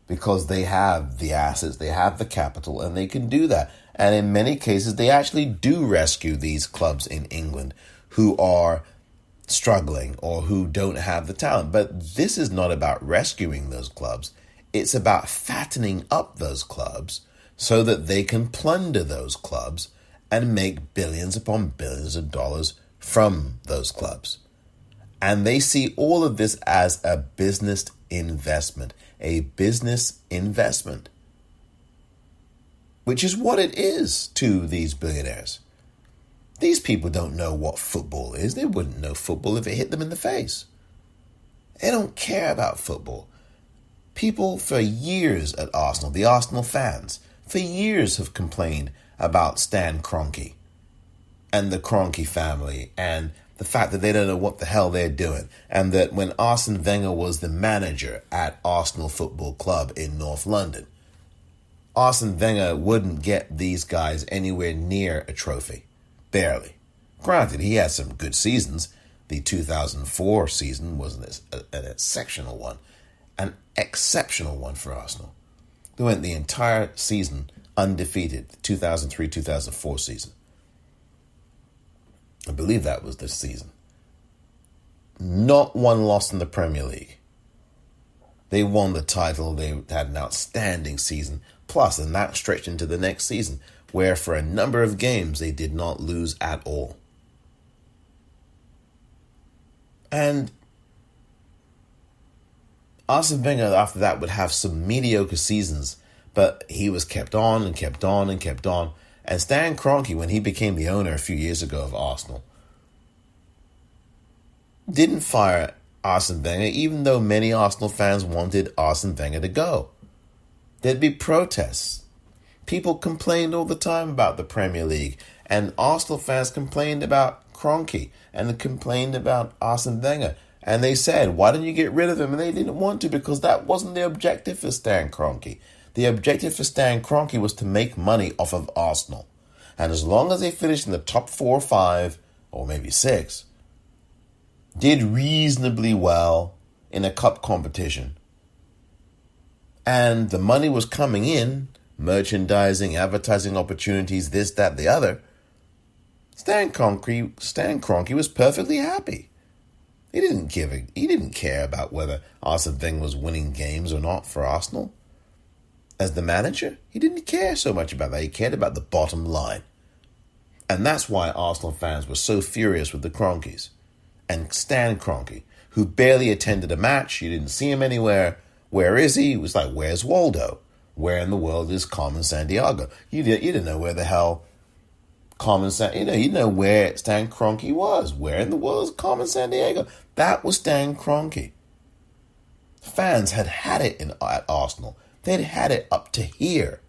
because they have the assets, they have the capital, and they can do that. And in many cases, they actually do rescue these clubs in England who are struggling or who don't have the talent. But this is not about rescuing those clubs. It's about fattening up those clubs so that they can plunder those clubs and make billions upon billions of dollars from those clubs. And they see all of this as a business investment, which is what it is to these billionaires. These people don't know what football is. They wouldn't know football if it hit them in the face. They don't care about football. People for years at Arsenal, the Arsenal fans, for years have complained about Stan Kroenke and the Kroenke family and the fact that they don't know what the hell they're doing, and that when Arsene Wenger was the manager at Arsenal Football Club in North London, Arsene Wenger wouldn't get these guys anywhere near a trophy. Barely. Granted, he had some good seasons. The 2004 season was an exceptional one. An exceptional one for Arsenal. They went the entire season undefeated, the 2003-2004 season. I believe that was the season. Not one loss in the Premier League. They won the title. They had an outstanding season. Plus, and that stretched into the next season, where for a number of games they did not lose at all. And Arsene Wenger after that would have some mediocre seasons, but he was kept on and kept on and kept on. And Stan Kroenke, when he became the owner a few years ago of Arsenal, didn't fire Arsene Wenger, even though many Arsenal fans wanted Arsene Wenger to go. There'd be protests. People complained all the time about the Premier League, and Arsenal fans complained about Kroenke and complained about Arsene Wenger. And they said, why don't you get rid of him? And they didn't want to, because that wasn't the objective for Stan Kroenke. The objective for Stan Kroenke was to make money off of Arsenal. And as long as they finished in the top 4 or 5, or maybe 6, did reasonably well in a cup competition. And the money was coming in, merchandising, advertising opportunities, this, that, the other. Stan Kroenke was perfectly happy. He didn't care about whether Arsene Wenger was winning games or not for Arsenal. As the manager, he didn't care so much about that. He cared about the bottom line. And that's why Arsenal fans were so furious with the Kroenkes. And Stan Kroenke, who barely attended a match, you didn't see him anywhere. Where is he? It was like, where's Waldo? Where in the world is Carmen Sandiego? You didn't know where the hell Carmen Sandiego, you know where Stan Kroenke was. Where in the world is Carmen Sandiego? That was Stan Kroenke. Fans had it at Arsenal. They'd had it up to here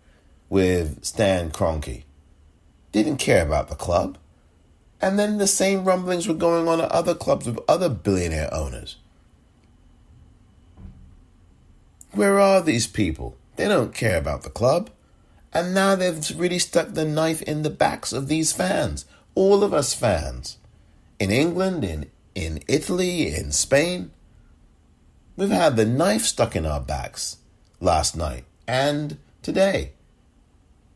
with Stan Kroenke. Didn't care about the club. And then the same rumblings were going on at other clubs with other billionaire owners. Where are these people? They don't care about the club. And now they've really stuck the knife in the backs of these fans. All of us fans. In England, in Italy, in Spain. We've had the knife stuck in our backs last night and today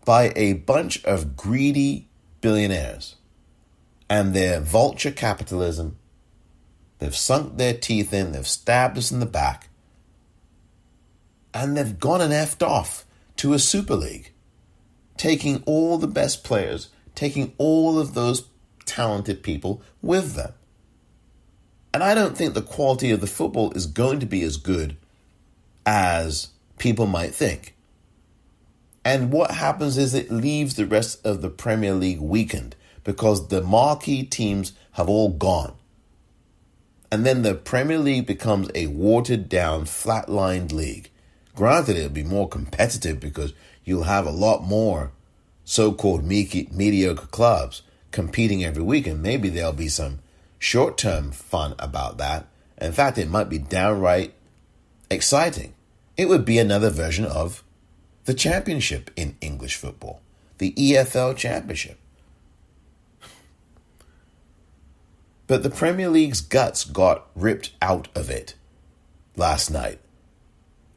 by a bunch of greedy billionaires and their vulture capitalism. They've sunk their teeth in, they've stabbed us in the back, and they've gone and effed off to a Super League, taking all the best players, taking all of those talented people with them. And I don't think the quality of the football is going to be as good as people might think. And what happens is it leaves the rest of the Premier League weakened because the marquee teams have all gone. And then the Premier League becomes a watered down, flatlined league. Granted, it'll be more competitive because you'll have a lot more so-called mediocre clubs competing every week, and maybe there'll be some short-term fun about that. In fact, it might be downright exciting. It would be another version of the championship in English football, the EFL Championship. But the Premier League's guts got ripped out of it last night.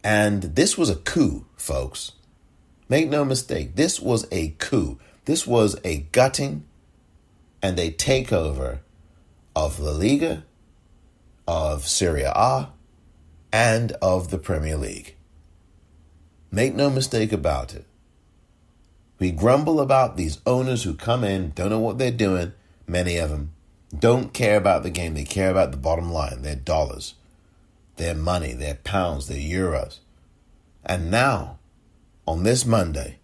And this was a coup, folks. Make no mistake, this was a coup. This was a gutting and a takeover of La Liga, of Serie A, and of the Premier League. Make no mistake about it. We grumble about these owners who come in, don't know what they're doing, many of them, don't care about the game. They care about the bottom line, their dollars, their money, their pounds, their euros. And now, on this Monday,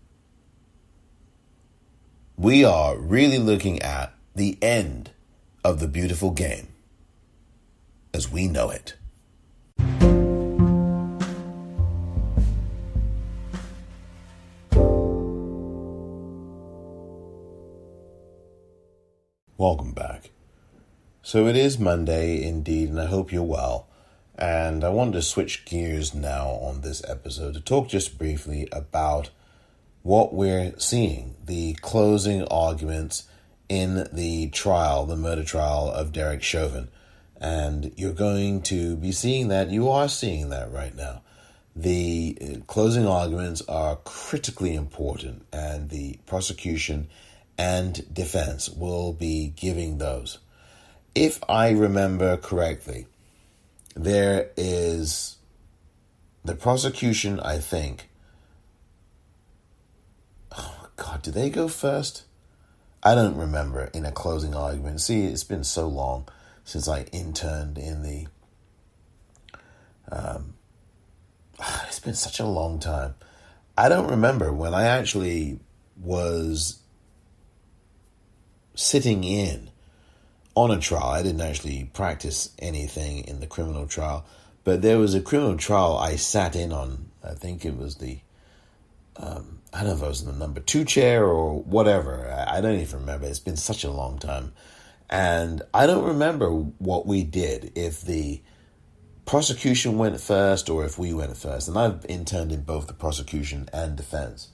we are really looking at the end of the beautiful game as we know it. Welcome back. So it is Monday indeed, and I hope you're well. And I wanted to switch gears now on this episode to talk just briefly about what we're seeing, the closing arguments in the trial, the murder trial of Derek Chauvin. And you're going to be seeing that, you are seeing that right now. The closing arguments are critically important, and the prosecution and defense will be giving those. If I remember correctly, there is the prosecution, I think. Oh, God, did they go first? I don't remember in a closing argument. See, it's been so long since I interned in the... it's been such a long time. I don't remember when I actually was sitting in on a trial. I didn't actually practice anything in the criminal trial, but there was a criminal trial I sat in on. I think it was the, I don't know if I was in the number 2 chair or whatever. I don't even remember. It's been such a long time. And I don't remember what we did, if the prosecution went first or if we went first. And I've interned in both the prosecution and defense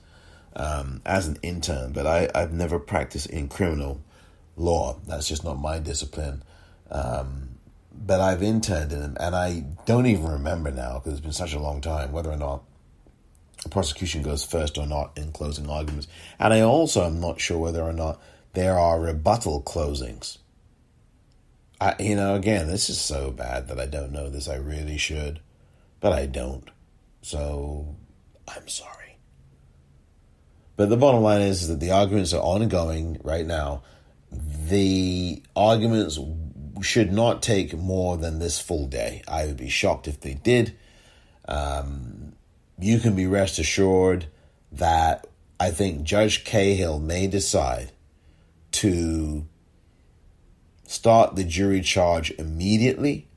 as an intern, but I've never practiced in criminal law. That's just not my discipline. but I've interned in them, and I don't even remember now, because it's been such a long time, whether or not the prosecution goes first or not in closing arguments. And I also am not sure whether or not there are rebuttal closings. Again, this is so bad that I don't know this. I really should, but I don't. So I'm sorry. But the bottom line is that the arguments are ongoing right now. The arguments should not take more than this full day. I would be shocked if they did. You can be rest assured that I think Judge Cahill may decide to start the jury charge immediately,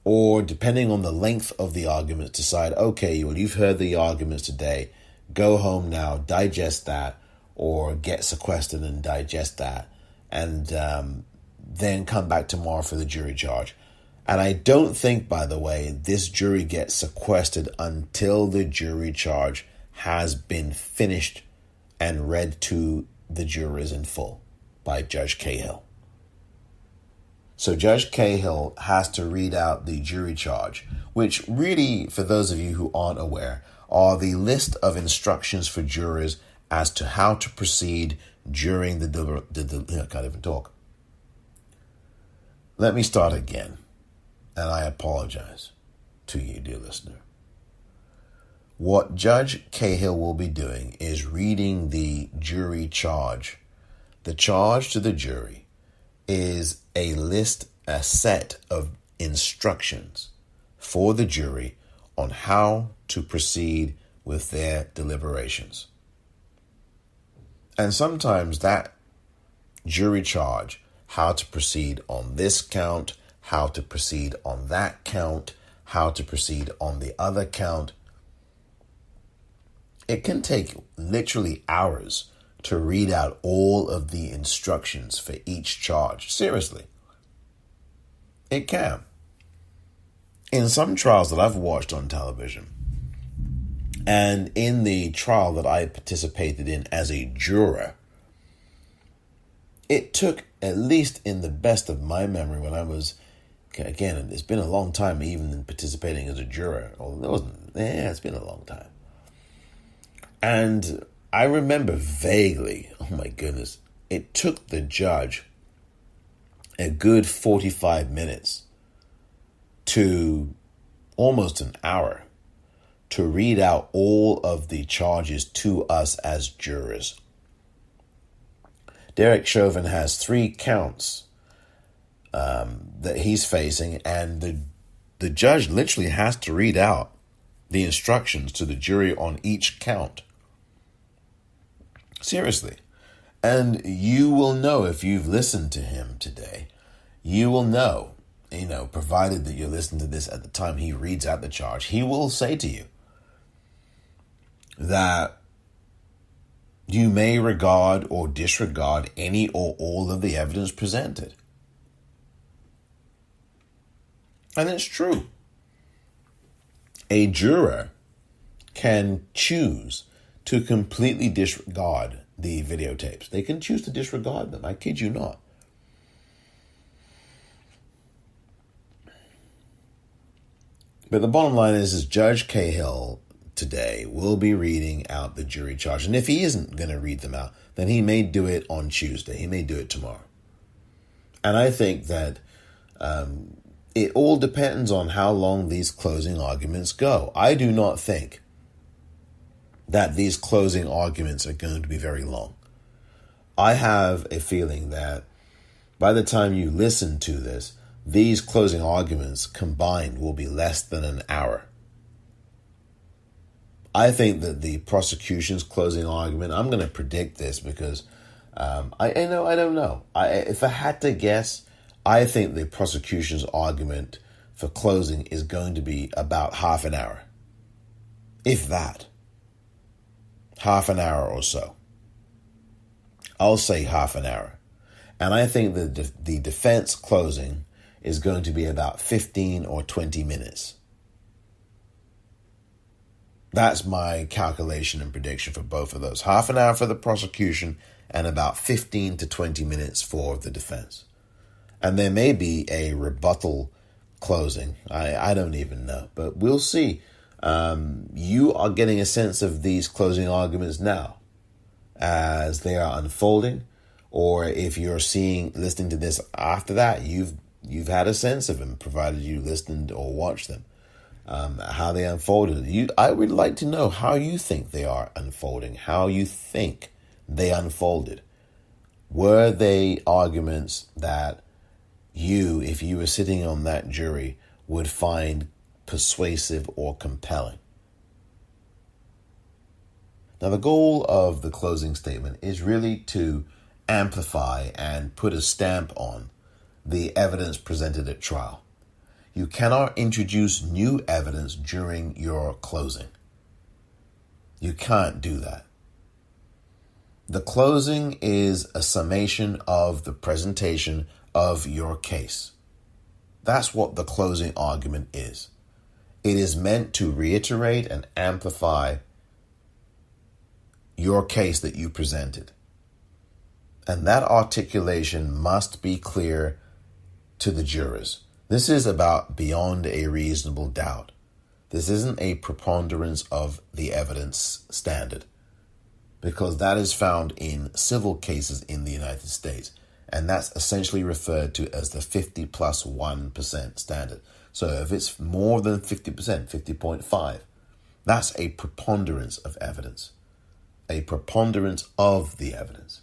or depending on the length of the arguments, decide, okay, well, you've heard the arguments today, go home now, digest that, or get sequestered and digest that, and then come back tomorrow for the jury charge. And I don't think, by the way, this jury gets sequestered until the jury charge has been finished and read to the jurors in full by Judge Cahill. So Judge Cahill has to read out the jury charge, which really, for those of you who aren't aware, are the list of instructions for jurors as to how to proceed during I can't even talk. Let me start again, and I apologize to you, dear listener. What Judge Cahill will be doing is reading the jury charge. The charge to the jury is a set of instructions for the jury on how to proceed with their deliberations. And sometimes that jury charge, how to proceed on this count, how to proceed on that count, how to proceed on the other count, it can take literally hours to read out all of the instructions for each charge. Seriously. It can. In some trials that I've watched on television, and in the trial that I participated in as a juror, it took, at least in the best of my memory, when I was, again, it's been a long time even in participating as a juror. It's been a long time. And I remember vaguely, oh my goodness, it took the judge a good 45 minutes to almost an hour to read out all of the charges to us as jurors. Derek Chauvin has 3 counts that he's facing, and the judge literally has to read out the instructions to the jury on each count. Seriously. And you will know, if you've listened to him today, you will know, provided that you listen to this at the time he reads out the charge, he will say to you that you may regard or disregard any or all of the evidence presented. And it's true. A juror can choose to completely disregard the videotapes. They can choose to disregard them. I kid you not. But the bottom line is Judge Cahill today will be reading out the jury charge. And if he isn't going to read them out, then he may do it on Tuesday. He may do it tomorrow. And I think that it all depends on how long these closing arguments go. I do not think that these closing arguments are going to be very long. I have a feeling that by the time you listen to this, these closing arguments combined will be less than an hour. I think that the prosecution's closing argument, I'm going to predict this because I don't know. If I had to guess, I think the prosecution's argument for closing is going to be about half an hour. If that. Half an hour or so. I'll say half an hour. And I think that the defense closing is going to be about 15 or 20 minutes. That's my calculation and prediction for both of those. Half an hour for the prosecution and about 15 to 20 minutes for the defense. And there may be a rebuttal closing. I don't even know, but we'll see. You are getting a sense of these closing arguments now as they are unfolding, or if you're listening to this after that, you've had a sense of them, provided you listened or watched them. How they unfolded. I would like to know how you think they are unfolding, how you think they unfolded. Were they arguments that you, if you were sitting on that jury, would find persuasive or compelling? Now, the goal of the closing statement is really to amplify and put a stamp on the evidence presented at trial. You cannot introduce new evidence during your closing. You can't do that. The closing is a summation of the presentation of your case. That's what the closing argument is. It is meant to reiterate and amplify your case that you presented. And that articulation must be clear to the jurors. This is about beyond a reasonable doubt. This isn't a preponderance of the evidence standard, because that is found in civil cases in the United States. And that's essentially referred to as the 50 plus 1% standard. So if it's more than 50%, 50.5, that's a preponderance of evidence, a preponderance of the evidence.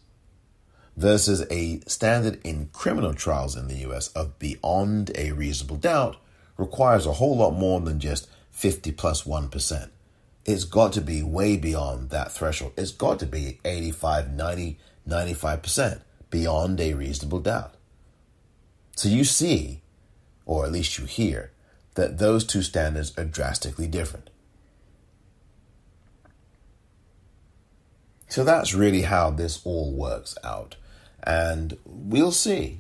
Versus a standard in criminal trials in the US of beyond a reasonable doubt requires a whole lot more than just 50 plus 1%. It's got to be way beyond that threshold. It's got to be 85, 90, 95% beyond a reasonable doubt. So you see, or at least you hear, that those two standards are drastically different. So that's really how this all works out. And we'll see,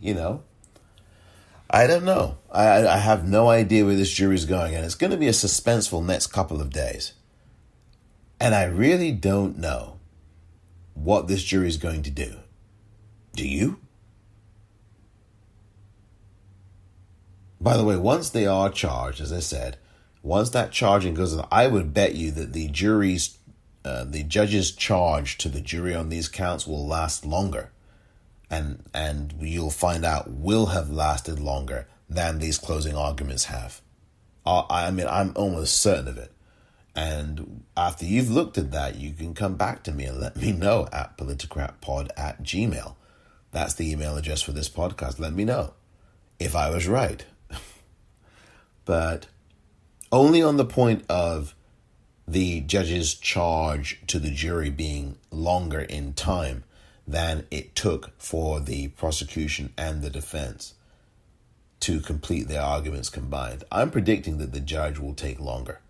I don't know. I have no idea where this jury's going, and it's going to be a suspenseful next couple of days. And I really don't know what this jury's going to do. Do you? By the way, once they are charged, as I said, once that charging goes on, I would bet you that the judge's charge to the jury on these counts will last longer. And you'll find out will have lasted longer than these closing arguments have. I'm almost certain of it. And after you've looked at that, you can come back to me and let me know at politicratpod@gmail.com. That's the email address for this podcast. Let me know if I was right. But only on the point of the judge's charge to the jury being longer in time than it took for the prosecution and the defense to complete their arguments combined. I'm predicting that the judge will take longer.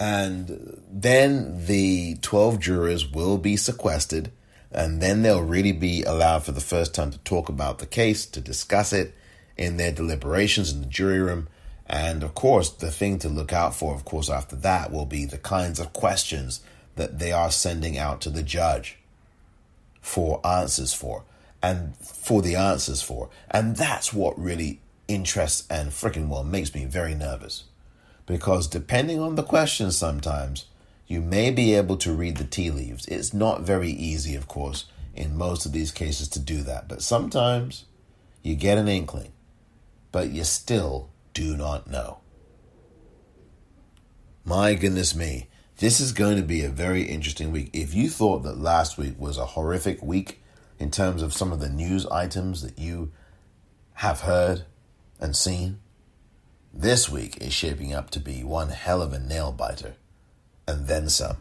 And then the 12 jurors will be sequestered, and then they'll really be allowed for the first time to talk about the case, to discuss it in their deliberations in the jury room. And of course, the thing to look out for, of course, after that will be the kinds of questions that they are sending out to the judge for answers for. And that's what really interests and freaking makes me very nervous. Because depending on the questions sometimes, you may be able to read the tea leaves. It's not very easy, of course, in most of these cases to do that. But sometimes you get an inkling, but you still do not know. My goodness me, this is going to be a very interesting week. If you thought that last week was a horrific week in terms of some of the news items that you have heard and seen, this week is shaping up to be one hell of a nail biter, and then some.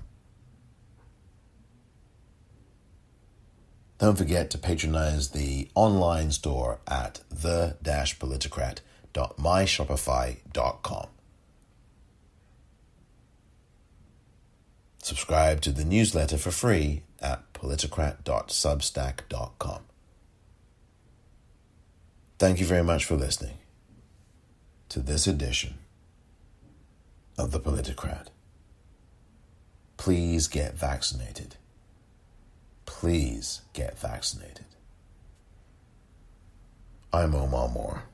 Don't forget to patronize the online store at the-politicrat.myshopify.com. Subscribe to the newsletter for free at politicrat.substack.com. Thank you very much for listening to this edition of the Politicrat. Please get vaccinated. Please get vaccinated. I'm Omar Moore.